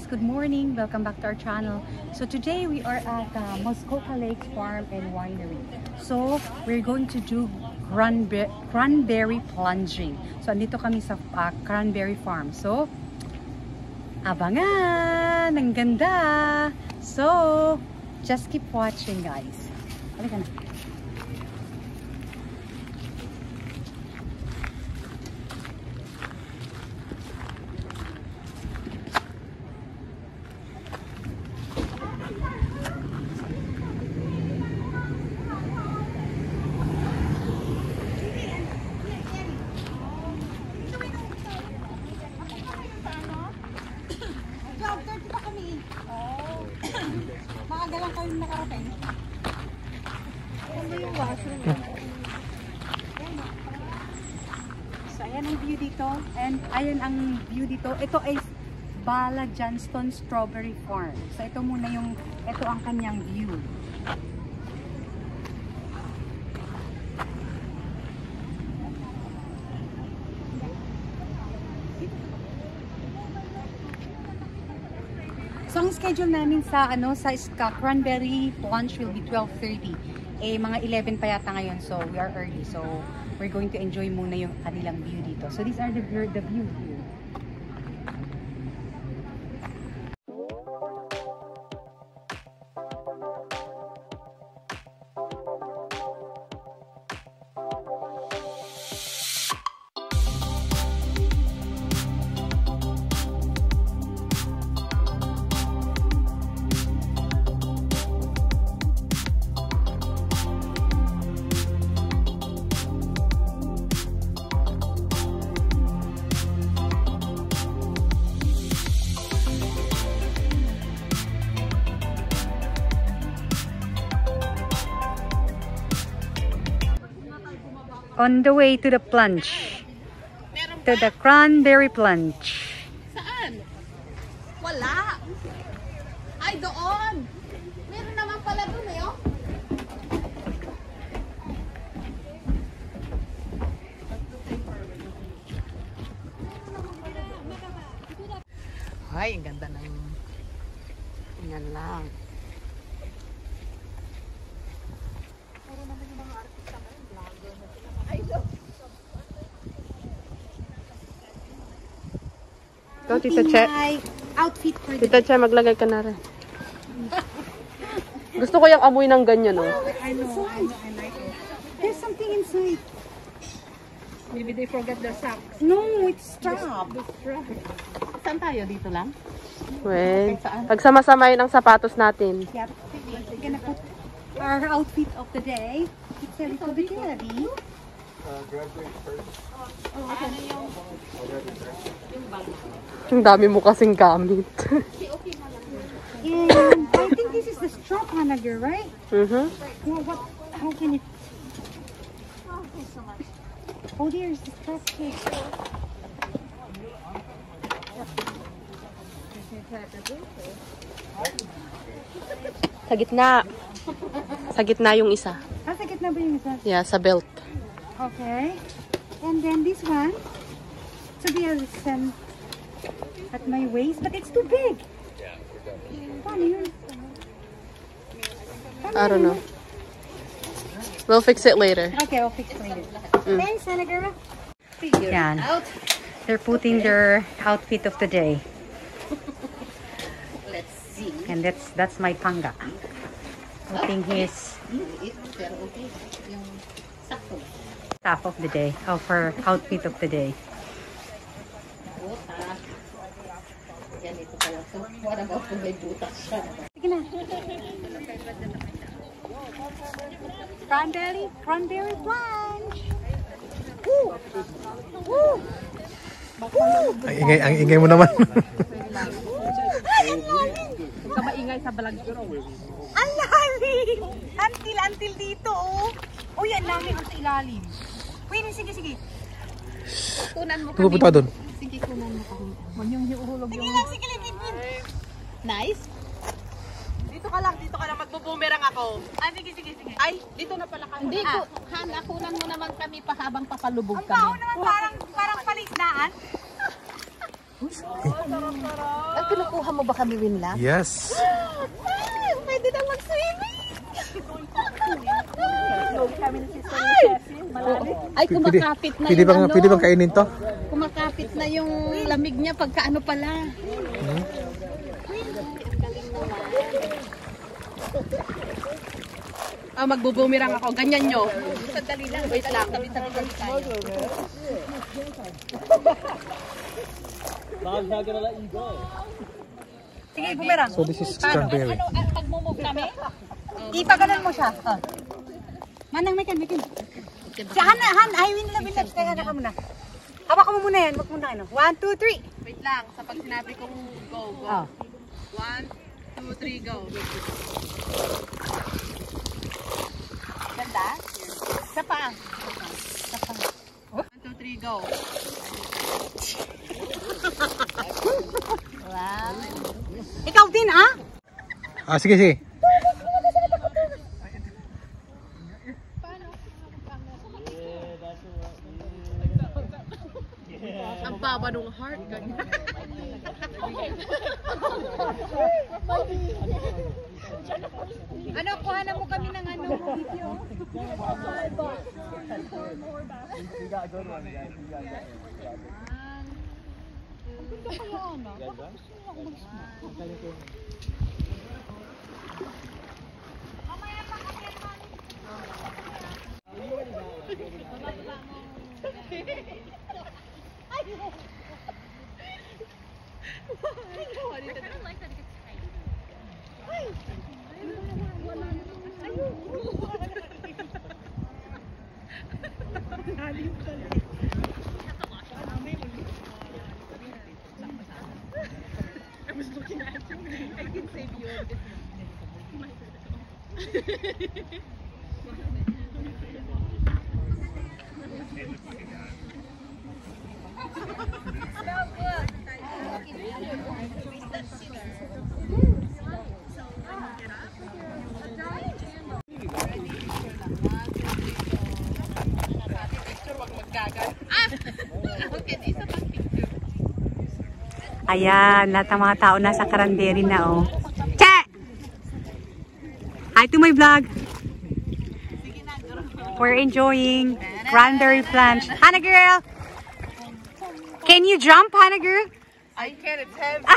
good morning. Welcome back to our channel. So today we are at Muskoka Lake Farm and Winery. So we're going to do cranberry plunging. So andito kami sa Cranberry Farm. So abangan! Ang ganda! So just keep watching, guys. Halika na. Maaga lang kayo nakarating. Ano yung washroom? So ayan ang view dito. And ayan ang view dito. Ito ay Bala Johnston Strawberry Farm. So ito muna yung, ito ang kanyang view. So ang schedule namin sa Cranberry Plunge will be 12:30. Eh mga 11 pa yata ngayon, so we are early. So we're going to enjoy muna yung kanilang view dito. So these are the view here. On the way to the plunge. To the Cranberry Plunge. Saan? Wala. Ay, doon. Meron naman pala doon eh, oh. Ay, ang ganda ng... Yan lang. Ito, Tita Che. Outfit for the Tita Che, maglagay ka na rin. Gusto ko yung amoy ng ganyan, no? I know, I like it. There's something inside. Maybe they forget their socks. No, it's strap. Saan tayo? Dito lang? Wait. Pagsama-samayin ang sapatos natin. Yep. We're gonna put our outfit of the day. It's a little bit heavy. Ang dami mo kasing gamit. And I think this is the strap, Hanager, right? Mm-hmm. Well, how can it... Oh, there's the strap here. Sa gitna. Sa gitna yung isa. Sa gitna ba yung isa? Yeah, sa belt. Okay. And then this one, to be at my waist, but it's too big. Paano yun? I don't know. We'll fix it later. Okay, I'll fix it later. Thanks, Senator. Yan. They're putting their outfit of the day. Let's see. And that's my panga. Putting his staff of the day, of her outfit of the day. Ganito pala. So, what about kung may butas siya? Sige na. Cranberry plunge. Woo! Woo! Ang ingay mo naman. Ay, ang lalim! Ka maingay sa balag. Ang lalim! Until dito, oh. Uy, ang lalim sa ilalim. Uy, sige. Kunan mo kami. Pupunta doon. Sige, kunan mo kami. Huwag yung hiuhulog yung... Sige lang. Nice. Dito ka lang. Magbo-boomerang ako. Ah, sige. Ay, dito na pala kami. Hindi ko, Hana, kunan mo naman kami pa habang papalubog Ang baho kami. naman parang palisdaan. Ay, kinukuha mo ba kami, Winla? Yes. Ay, pwede na mag-swimming! Ay, kumakapit na yung ano. Pwede bang kainin to? Kumakapit na yung lamig niya pagka ano pala. Magbubumirang ako. Ganyan nyo. Sandali lang. Wait lang. Tabi-tabi lang tayo. Sige, bumerang. So this is cranberry. Pag mumove kami? Ipagalan mo siya. Manang, mekan. Si Han, ay, winlab, kaya na ka muna. Hawak mo muna yan, wag muna ano. 1, 2, 3. Wait lang. Sa pag sinabi kong go. 1, 2, 3, go. Ganda? Isa pa. 1, 2, 3, go. Wow. Ikaw din, ah? Sige. Ang baba ng heart. Ano, kuhanan mo kami ng ano, video? Ayan, lahat ng mga tao nasa Cranberry na, oh. Che! Hi to my vlog. We're enjoying Cranberry Plunge. Hannah girl! Can you jump, Hannah girl? I can't attempt.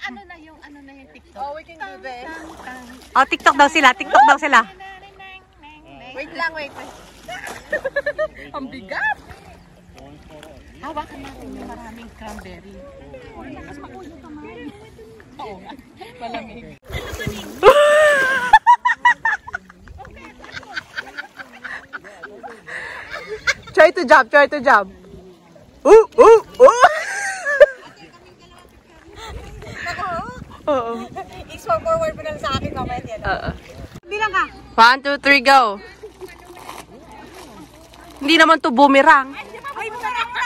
Ano na yung TikTok? Oh, we can do this. Oh, TikTok daw sila. Wait lang. Ang bigat. Hawakan natin yung maraming cranberry. Lakas makuha yung kamay. Oo nga. Malamig. Try to jump. Oo. I-swap forward mo lang sa akin, comment yan. Bilang ka. 1, 2, 3, go. Hindi naman to boomerang. Ay, bumarang na.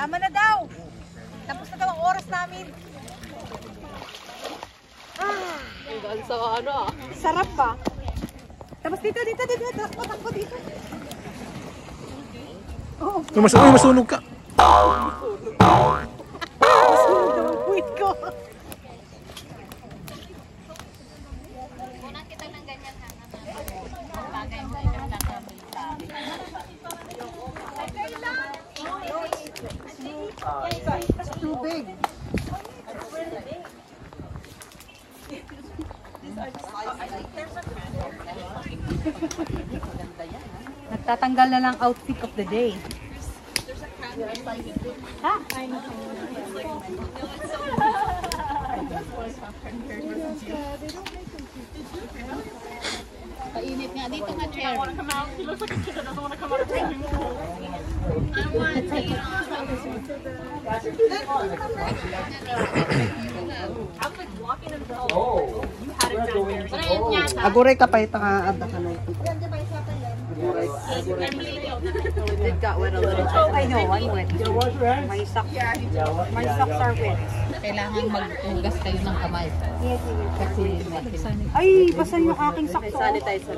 Tama na daw. Tapos na daw ang oras namin. Sa ano? Sarap ba? Tapos dito. Takbo dito. Masunog ka. Masunog daw ang puwit ko. Muna kita ng ganyan, ha? Bagay Nagtatanggal na lang outfit of the day. Ha? Painit nga. Dito nga, chair. Aguray ka pa ito ka adda ka na ito. It got wet a little. I know, I'm wet. My socks are wet. Kailangan maghugas kayo ng kamay. Kasi Ay, basa yung aking socks. sanitizer.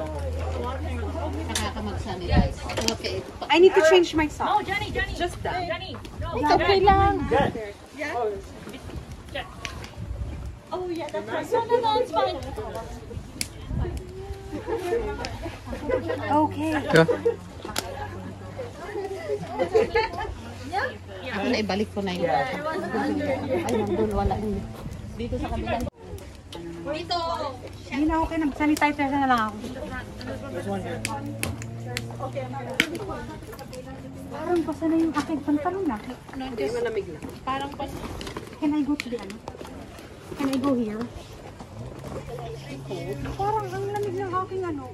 Nakaka-mag-sanitize. Okay. I need to change my socks. Just that. It's okay lang. Oh yeah, that's right. No, it's fine. Okay. Ako na ibalik ko na yun. Ay, nandun, wala yun. Dito sa kabila. Dito! Hindi na okay na. Sanitizer na lang ako. Parang basa na yung aking pantalon na. No, just malamig na. Parang pas... Can I go to the ano? Can I go here? Parang ang lamig ng aking ano.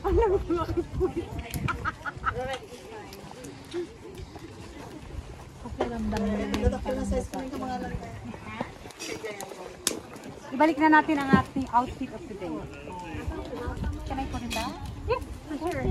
Ang lamig ng aking puwit. Ibalik na natin ang ating outfit of the day. Can I put it back? Yes, sure.